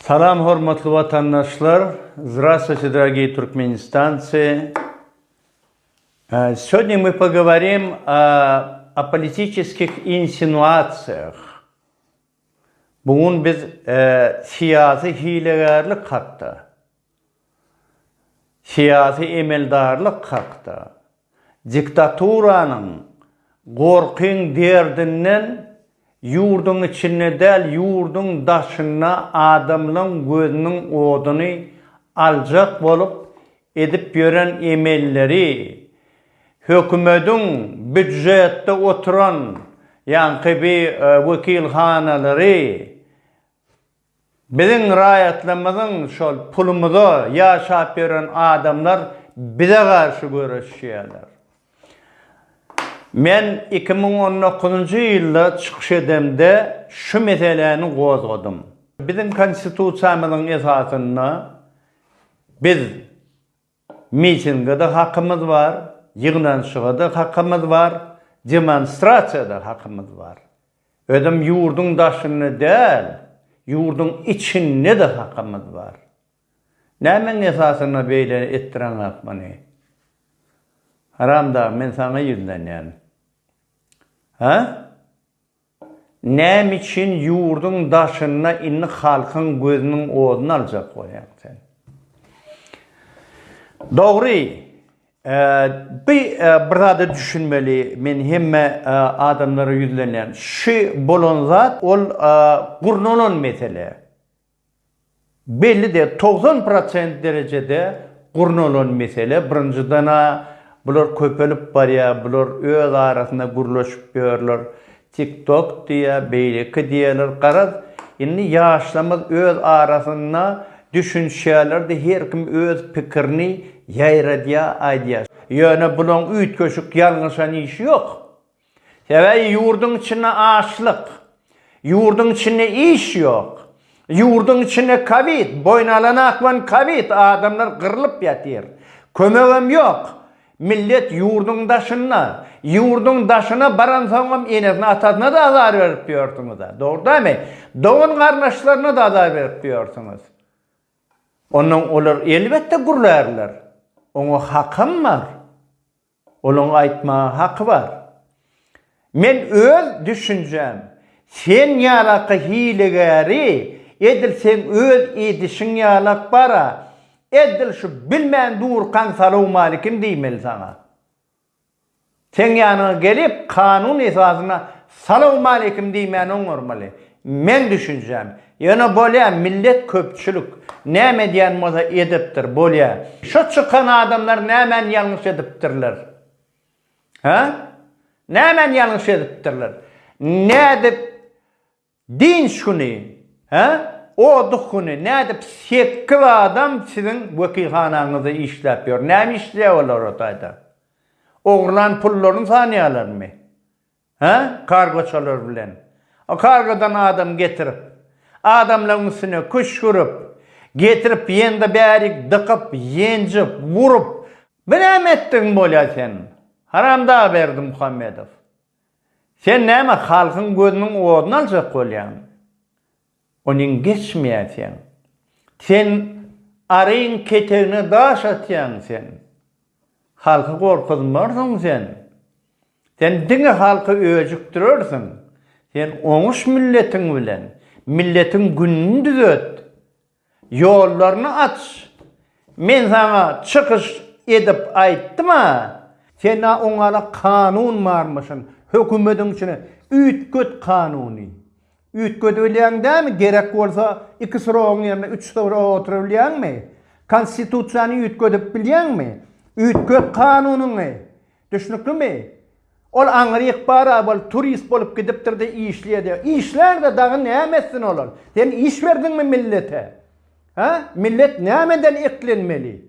Salam, hormatly vatandaşlar. Здравствуйте, дорогие туркменистанцы. Сегодня мы поговорим о политических инсинуациях. Bugün biz siyasi hilegarlık hakta, siyasi emeldarlık hakta, diktaturanın korkun derdinden yurdun içine del, yurdun daşına adamların gözünün odunu alacak bolup edip gören emelleri, hükümetin büdjette oturan yankı vekilhanaları, bizim rayatlamızın şol pulumuzu yaşap gören adamlar bize karşı görüşüyorlar. Men 2019 yılda çıkış edemde şu meseleni qozgadım. Bizim konstitusiyamızın esasında biz mitingde hakkımız var, yığınışıda hakkımız var, demonstrasyada hakkımız var. Ödüm yurdun daşını değil, yurdun içinde de hakkımız var. Nemin esasında böyle ettiren akmanı? Haramda men sana yüzlenen. Ha? Nem için yurdun daşına inni halkın gözünün odunu alacak koyan sen. Doğru. Bir da düşünmeli men hemme adamlara yüzlenen. Şu bolon zat ol gurnolon mesele. Belli de 90% derecede gurnolon mesele. Birinciden bular köpelip barya, bular öz arasında gurlaşıp görürler. TikTok diye, beyleki diyeler. Qaraz, inni yaşlamaz öz arasında düşünşeler de her kim öz pikirini yayra diye aydiya. Yani bunun üyt köşük yanlışan işi yok. Sebebi yurdun içine açlık, yurdun içine iş yok. Yurdun içine kavit, boynalana akvan kavit, adamlar kırılıp yatır. Kömeğim yok. Millet yurdun daşına baran sonum enesine atasına da azar verip diyorsunuz da. Doğru değil mi? Doğun kardeşlerine de azar verip diyorsunuz. Onun olur elbette gurlarlar. Onun hakkım var. Onun aytma hakkı var. Men öz düşüncem. Sen yalakı hilegari edil sen öz edişin yalak bara. Edil şu bilmeyen durkan salamu aleyküm deymeli sana. Sen yanına gelip kanun esasına salamu aleyküm deymeyen olmalı. Men düşüneceğim. Yani böyle millet köpçülük ne diyen moza ediptir böyle. Şu çıkan adamlar ne yanlış ediptirler. Ha? Ne yanlış ediptirler. Ne edip din şunu. Ha? O duhunu ne edip sekkiz adam sizin vekilhananızda işlepiyor. Ne işliyorlar orada? Oğurlan pullarını saniyalar mı? Ha? Kargoçalar bilen. O kargodan adam getirip, adamların üstüne kuş vurup, getirip yende bärik dıkıp, yencip, vurup, bilem ettin böyle sen. Haramda verdim Muhammedov. Sen neyme halkın gözünün odunu alacak kolyan? Onun geçmeyen. Sen arayın keteğine daş atyan sen. Halkı korkutmarsın sen. Sen dine halkı öcüktürürsün. Sen onuş milletin bilen. Milletin gününü düzelt. Yollarını aç. Men sana çıkış edip ayttım ha. Sen onlara kanun varmışsın. Hükümetin içine ütköt kanuni. Ütköt öleyen değil mi? Gerek olsa 2 sıra yerine 3 sıra oturabiliyen mi? Konstitusiyanı ütkötüp biliyen mi? Ütköt kanunun ne? Düşünüklü mi? Ol angriyik para, ol turist bolup gidiptir de işleyedi. İşler de dağı ne emetsin olur? Sen iş verdin mi millete? Ha? Millet ne emeden eklenmeli?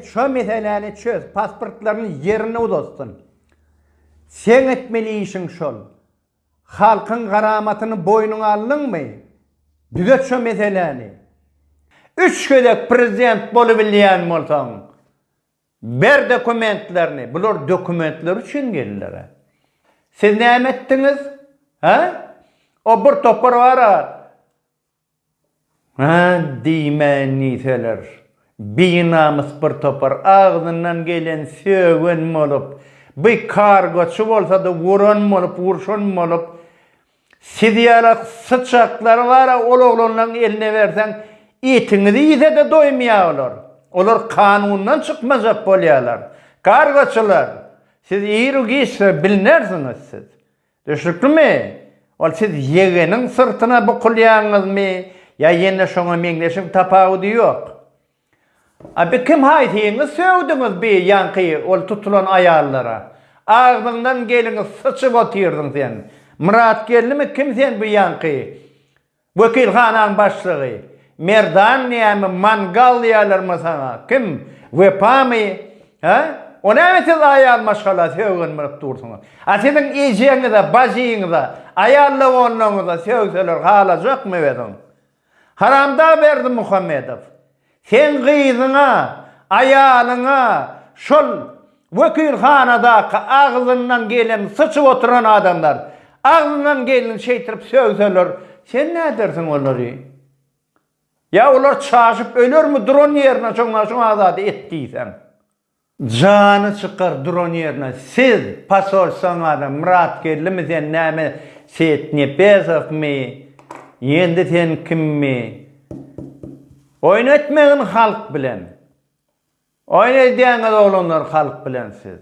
Şu meseleni çöz, pasportlarını yerine uzasın. Sen etmeli işin şol. Halkın karamatını boynuna aldın mı? Düzelt şu meseleni. 3 köydek prezident bolubilyen moltan. Ber dokumentlerini, bular dokumentler için gelirler. Siz ne emettiniz? Ha? O bir topar var. Ha diýmän niseler. Binamız bir topar ağzından gelen sögen bolup, bir kargoçu bolsa da vuran bolup, vurşun bolup, sidiyalak sıçaklar var, ol oğlanın eline versen, itinizi yese de doymayalar. Olar kanundan çıkmazap bolýarlar. Kargoçular, siz iýri giyse bilinersiniz siz. Düşükmi? Ol siz yegenin sırtına bukulýaňyzmy? Ya yine şoňa meňleşim tapagy diýok. Abi kim haýtyňyz söwdüňiz bir ýanky ol tutulan aýallara. Ağzından geliniz sıçyp otyrdyň sen. Murat gelimi kim sen bu ýanky? Wekilhanaň başlygy. Merdan näme mangal ýalarmy sana? Kim? Wepamy? Ha? Ona siz aýal maşgala söwgenmek dursuňuz. Asynyň ejeňizde, bazyňyzda, aýalla onlaňyzda söwseler halajakmy wedin? Haramda berdi Muhammedow. Sen gyzyňa, aýalyňa şol wekilhanada ağzından gelen sıçyp oturan adamlar, ağzından gelen şeytirip söwseler, sen nädersiň olary? Ya olar çaşyp ölürmü duran ýerine çoňa azady etdiýsen? Jany çykar duran ýerine. Siz pasolsan adam Murat gelimi sen näme Seyit Nepezowmy? Yendi sen kimmi? Oynatmagyň halk bilen. Oynadýaňyz olanlar halk bilen siz.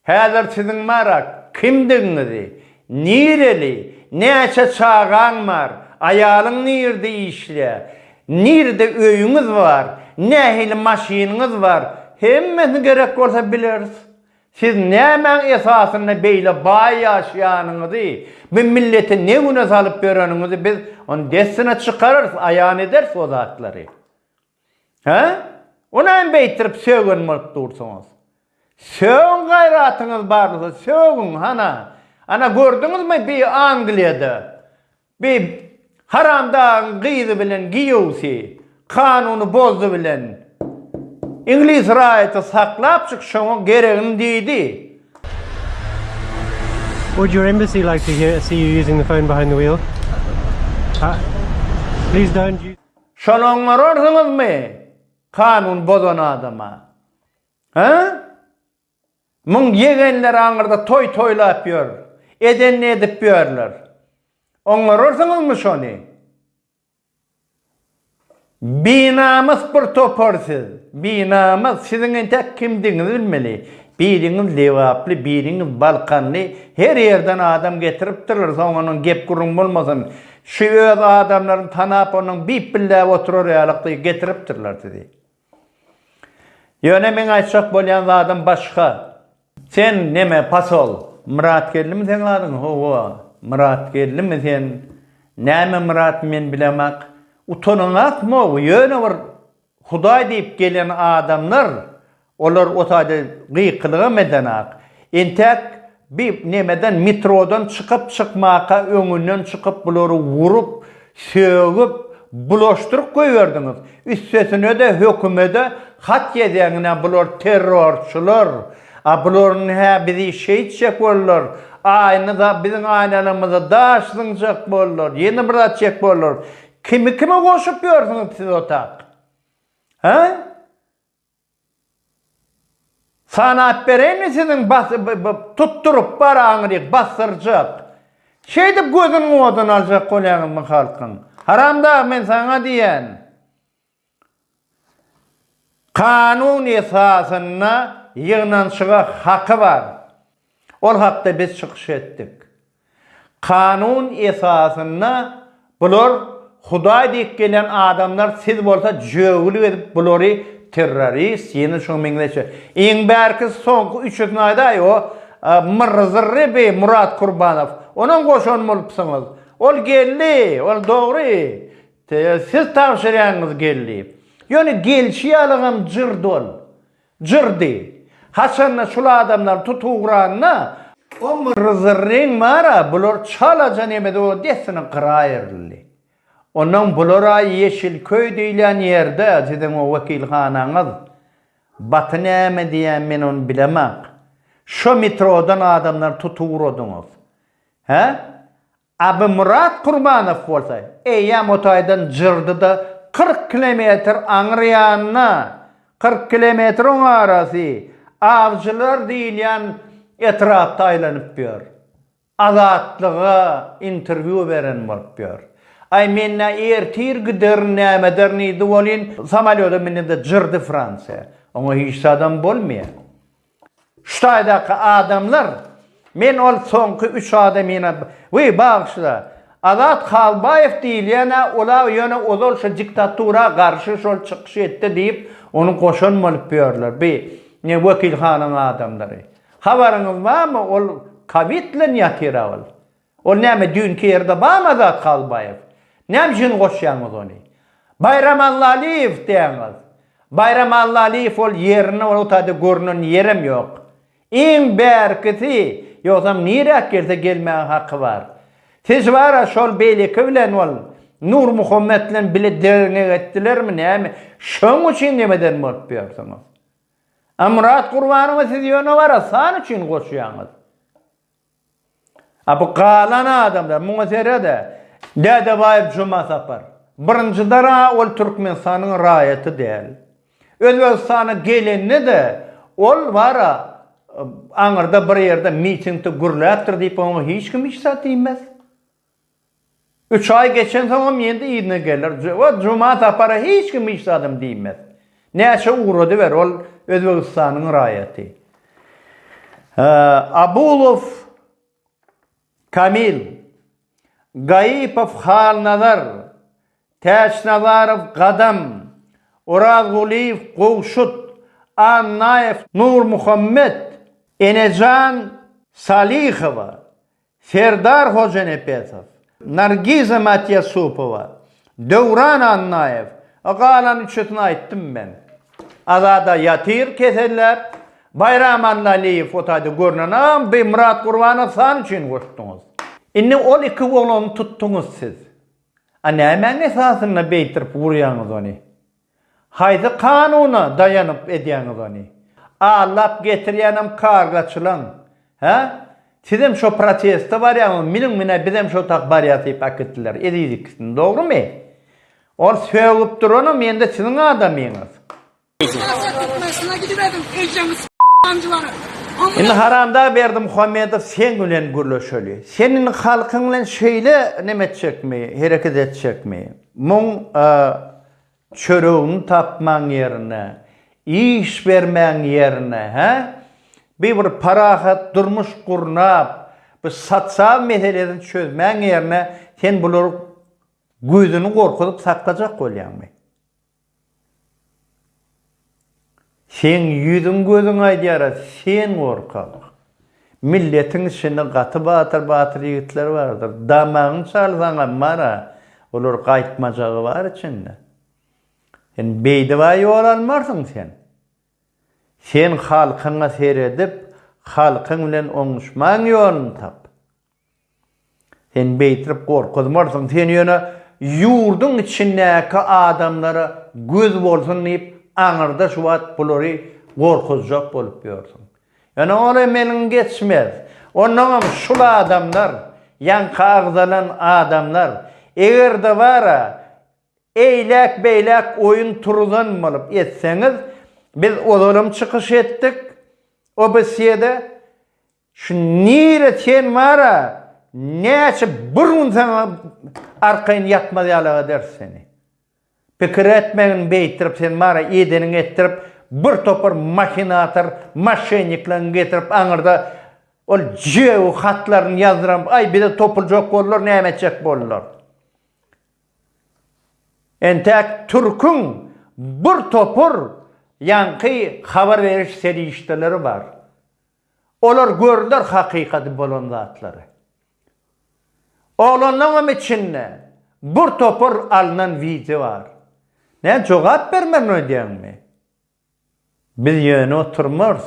Häzir siziň marak kimdiňizi, nireli, näçe çağaň bar, aýalyň nirde işle, nirde öýüňiz bar, nähili maşynyňyz bar, hemmesini gerek bolsa bileriz. Siz näme esasyna beýle baý ýaşaýanyňyzy, bu millete ne güne salyp bereniňizi biz onu desine çıkarırız, ayan ederiz o zatları. Ha? Ona hem beytirip sögünmek dursunuz. Sögün gayratyňyz barlysa sögün hana. Ana gördüňiz mi bir Angliýada bir haramda gyzy bilen giýewsi, kanuny bozdu bilen İngiliz raýaty saklap çykşoň geregini diýdi. Would your embassy like to see you using the phone behind the wheel? Please don't use... Şolonlar orsyňyzmy? Kanun bozan adama. Ha? Mun yegenler aňyrda toylap ýör. Edenni edip ýörler. Onlar orsyňyzmy şony? Binamız bir toparsyz. Binamız siziň tek kimdiňizi bilmeli. Biriňiz lewaply, biriňiz balkanly, her ýerden adam getiripdirler. Soňanyň gep gurun bolmasyn. Şu öz adamlaryň tanap onuň bip billä oturýarlykdy getiripdirler dedi. Ýöne men aýtsak bolýan adam başga. Sen neme pasol? Murat gelimi sen adyň? Howa. Murat gelimi sen? Näme Murat men bilemek? Utanmak mı? Ýöne bir Hudaý diýip gelen adamlar olar otady gıýkılıga medenak. Entek bir nemeden metrodan çıkıp çıkmaka öňünden çıkıp bulary vurup, sögüp, bulaşdyryp goýberdiňiz. Üstesine de hökümete hat ýedeňine bular terrorçular, bularyn ha bizi şeýitçek bollar, aýny da biziň aýnalymyza daşlyňjak bollar, ýene bir atjak bollar. Kimi goşup ýörsiňiz siz otak? Ha? Sanat berenmi sizin tutturup baraňyry basyrjak? Şeýdip gözüň odan aljak bolýanyň halkyň. Haramda men sana diýen. Kanun esasyna ýygnançyga haky bar. Ol hakda biz çykyş etdik. Kanun esasyna bular Hudaý diýip gelen adamlar siz bolsa jöwül edip bulary terrorist ýene şo meňleşe. Iň bärki soňky 3 aýda o Mirzirri Murat Kurbanow. Onuň goşan bolupsyňyz. Ol geldi, ol dogry. Siz tawşirýanyňyz geldi. Ýöne gelşi ýalygam jyrdol. Jyrdy. Haçanna şol adamlar tutugranna o Mirzirriň mara bular çalajan emede o desini gıraýyrly. Onun bulara Yeşilköy diýilen ýerde sizin o wekilhanaňyz batı näme diýen men onu bilemek. Şo metrodan adamlar tutugurdyňyz. Ha? Abi Murat Kurbanow bolsa, eýa motaýdan jyrdy da 40 kilometr Angryanna 40 kilometr arası avcılar diýilýän etrapda aýlanyp ýör. Azatlyga interview beren bolup ýör. Ay menne ertir gider nämederni bolin samalyoda menne jyrdy Fransiýa. Oňa hiç adam bolmaýar. Şuýdaky adamlar men ol soňky 3 adamyna we bagşla Azat Halbayev diýilýän ola ýöne ozal şu diktatura garşy şol çykyş etdi diýip onu koşan bolup ýörler. Ne wekilhanyň adamlary. Habaryňyz barmy ol kabitlen ýatyrawal. Ol näme dünkü ýerde barmy Azat Halbayev? Näme jin goşýanyz ony? Bayram Allaýew diýäňiz. Bayram Allaýew ol ýerini otady görnän ýerim ýok. Iň berkiti ýogsam nirä gelse gelmäň haky bar. Siz bara şol beýleki bilen ol Nur Muhammed bilen bile derine etdilermi näme? Şoň üçin nemeden bolup ýörsiňiz? Murat Gurbanow siz ýöne bara san üçin goşýanyz. Bu galan adamlar muňa serede Dädebaýew Juma sapar. Birinji dara ol Türkmenistanyň raýaty däl. Özbegistana gelenni de ol bara aňyrda bir ýerde mitingde gürläpdir diýip oňa hiç kim hiç satymaz. 3 ay geçen soňam ýende ýygyna gelir. O Juma sapara hiç kim hiç adam diýmez. Näçe ugrady ber ol Özbegistanyň raýaty. Abulov Kamil Gayipov Halnazar, Täşnazarov Gadam, Urazguliyev Gowşut, Annayev Nur Muhammed, Enejan Salihova, Serdar Hojenepetov, Nargiza Matyasupova, Döwran Annayev. Galan üçüni aýtdym ben. Azada ýatyr keseller, Bayram Allaýew otady görnänam, be Murat Gurbanow san üçin goşdyňyz. Inni ol iki oğlanı tuttunuz siz. Nämen esasyna beýtirip burýanyz ony? Haýdy kanuna dayanıp edýäňiz ony? Allap getirýänem kargaçylan. Ha? Sizem şo protesta bar ýa, mine bizem şo tak bar ýatyp aketdiler. Edidik, dogrymy? Ol söýüp durany mende siziň adamyňyz. Tutmasına gidiverdim ejemiz amcıları. Indi haramda berdim Muhammedow sen bilen gürleşeli. Senin halkyň bilen şeýle neme etjekmi, hereket etjekmi? Muň çöreğini tapmaň ýerine, iş bermäň ýerine, ha? Bir parahat durmuş gurnap, bu sotsial meselelerini çözmäň ýerine sen bular gözüni gorkutup saklajak bolýarmy? Sen yüzün gözün aýdýara, sen gorkak. Milletiň içinde gaty batyr ýigitler bardyr. Damagyň çalsaňa mara, olar gaýtmajagy bar içinde. Sen beýdiwa ýol almarsyň sen. Sen halkyňa seredip, halkyň bilen oňuşmaň ýoluny tap. Sen beýtirip gorkuzmarsyň, sen ýöne ýurdun içindäki adamlara göz bolsun diýip aňyrda şu wagt bulary gorkuzjak bolup ýörsiň. Ýani ola meniň geçmez. Ondan şul adamlar, ýanky agzalan adamlar, egerde bara eýlek beýlek oýun turzan bolup etseňiz, biz olalım çykyş etdik. O beýde şu nire sen bara näçe burun sana arkayn ýatmaz ýalaga derseni. Pikir etmeğin beýtirip sen mara edeniň ettirip bir topar maşinator, maşeniklerini getirip aňyrda ol jew hatlaryny ýazdyram. Ay bir de topuljak bollar, näme etjek bollar. Entek Türk'ün bir topur ýanky habar beriş serişdeleri bar. Olar gördiler hakykaty bolan zatlary. Olanlaryň içinde bir topur alınan video var. Ne jogap bermän öýdýärmi? Biz ýöne oturmaz.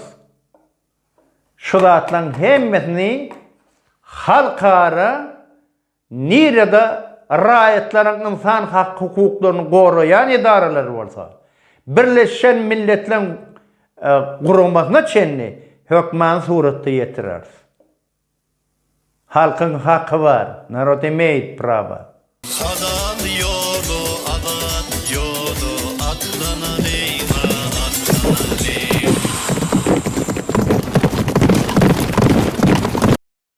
Şu zatlaryň hemmesini halkara nirede raýatlaryň insan hak hukuklaryny goraýan idaralar bolsa, Birleşen Milletler gurulmasyna çenli hökman suratda ýetirer. Halkyň haky bar, narod emeyt prava.